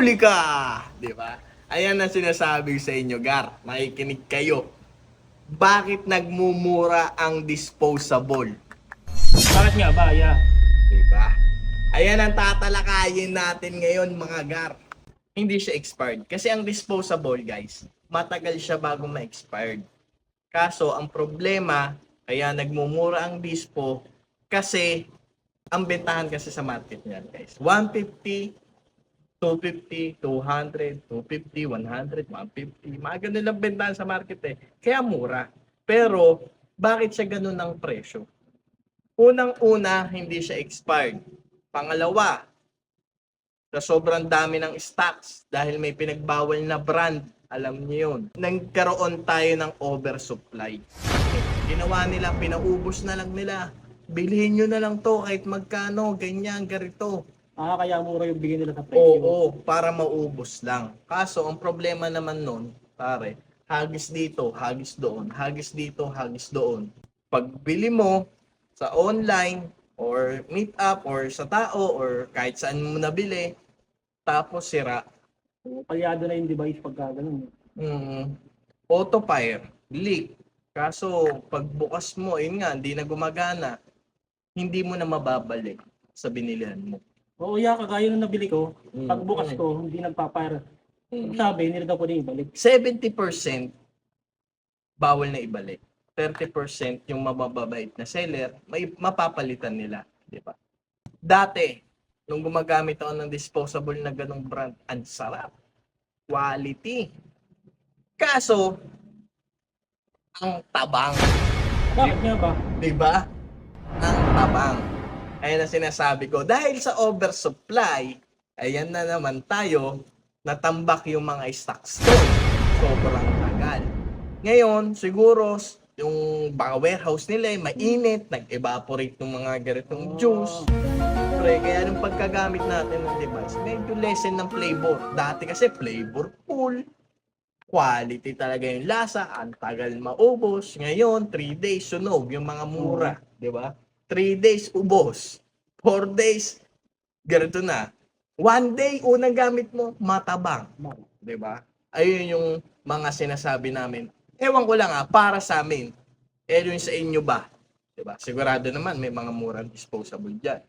huli ka! Di ba? Ayan ang sinasabi sa inyo, Gar. Makikinig kayo. Bakit nagmumura ang disposable? Bakit nga ba, yeah? Di ba? Ayan ang tatalakayin natin ngayon, mga Gar. Hindi siya expired. Kasi ang disposable, guys, matagal siya bago ma-expired. Kaso, ang problema, kaya nagmumura ang dispo, kasi ang bentahan kasi sa market niyan, guys. 150, 250, 200, 250, 100, 150. Mga ganun lang bentahan sa market eh. Kaya mura. Pero, bakit siya ganun ang presyo? Unang-una, hindi siya expired. Pangalawa, sa sobrang dami ng stocks dahil may pinagbawal na brand, alam niyo yun. Nagkaroon tayo ng oversupply. Ginawa nila, pinaubos na lang nila. Bilhin nyo na lang to kahit magkano, ganyan, ganito. Kaya mura yung bigay nila sa presyo. Oo, para maubos lang. Kaso, ang problema naman nun, pare, hagis dito, hagis doon, hagis dito, hagis doon. Pagbili mo sa online, or meet up, or sa tao, or kahit saan mo nabili, tapos sira. Palyado na yung device pagka ganun. Auto fire, leak. Kaso, pagbukas mo, yun nga, hindi na gumagana, hindi mo na mababalik sa binilihan mo. Oo, kagaya nung nabili ko, pagbukas ko, hindi nagpa-fire. Sabi, hindi na daw pwede ibalik. 70% bawal na ibalik. 30% yung mababait na seller, may mapapalitan nila, di ba? Dati, nung gumagamit ako ng disposable na ganong brand, ang sarap. Quality. Kaso, ang tabang. Bakit nga ba? Di ba? Ang tabang. Ayan ang sinasabi ko. Dahil sa oversupply, ayan na naman tayo, natambak yung mga stocks doon. Sobrang tagal. Ngayon, siguro, yung baka warehouse nila ay mainit, nag-evaporate ng mga ganitong juice. Kaya nung pagkagamit natin ng device, medyo lessen ng flavor. Dati kasi flavorful, quality talaga yung lasa, ang tagal maubos. Ngayon, 3 days sunog yung mga mura, di ba? 3 days ubos. 4 days, ganito na. 1 day, unang gamit mo, matabang. Di ba? Ayun yung mga sinasabi namin. Ewan ko lang para sa amin. Yung sa inyo ba? Diba? Sigurado naman may mga murang disposable dyan.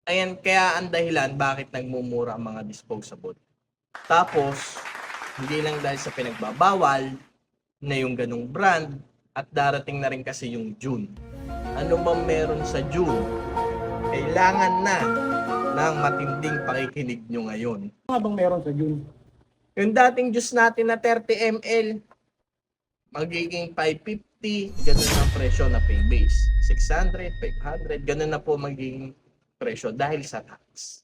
Ayan, kaya ang dahilan bakit nagmumura ang mga disposable. Tapos, hindi lang dahil sa pinagbabawal na yung ganung brand at darating na rin kasi yung June. Ano bang meron sa June? Kailangan na ng matinding pakikinig nyo ngayon. Ano nga bang meron sa June? Yung dating juice natin na 30 ml, magiging 550, ganun ang presyo na pay base. 600, 500, ganun na po magiging presyo dahil sa tax.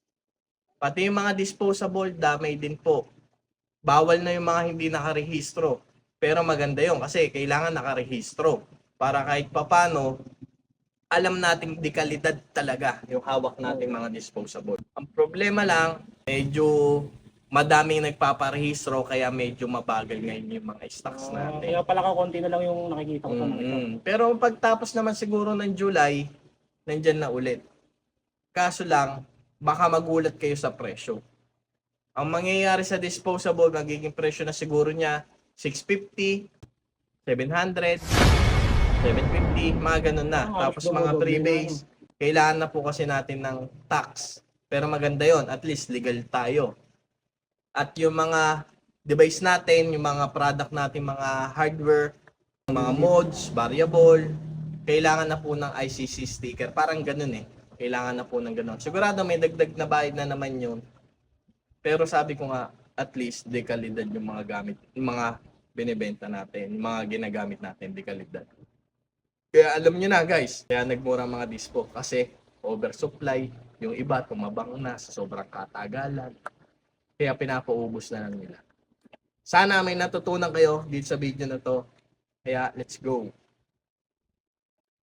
Pati yung mga disposable, damay din po. Bawal na yung mga hindi nakarehistro. Pero maganda yun kasi kailangan nakarehistro. Para kahit papano, alam nating dekalidad talaga yung hawak nating mga disposable. Ang problema lang, medyo madaming nagpaparehistro kaya medyo mabagal ngayon yung mga stocks natin. Kaya pala konti na lang yung nakikita ko sa mga ito. Pero pagtapos naman siguro ng July, nandyan na ulit. Kaso lang, baka magulat kayo sa presyo. Ang mangyayari sa disposable, magiging presyo na siguro niya 650, 700, 750, mga ganun na. Tapos mga pre-base, kailangan na po kasi natin ng tax. Pero maganda yon, at least legal tayo. At yung mga device natin, yung mga product natin, mga hardware, mga mods, variable, kailangan na po ng ICC sticker. Parang ganun eh. Kailangan na po ng ganun. Sigurado may dagdag na bayad na naman yun. Pero sabi ko nga, at least dekalidad yung mga gamit, yung mga binibenta natin, yung mga ginagamit natin, dekalidad. Kaya alam nyo na guys, kaya nagmura mga dispo kasi oversupply, yung iba tumabang na sa sobrang katagalan. Kaya pinapaubos na lang nila. Sana may natutunan kayo dito sa video na to. Kaya let's go.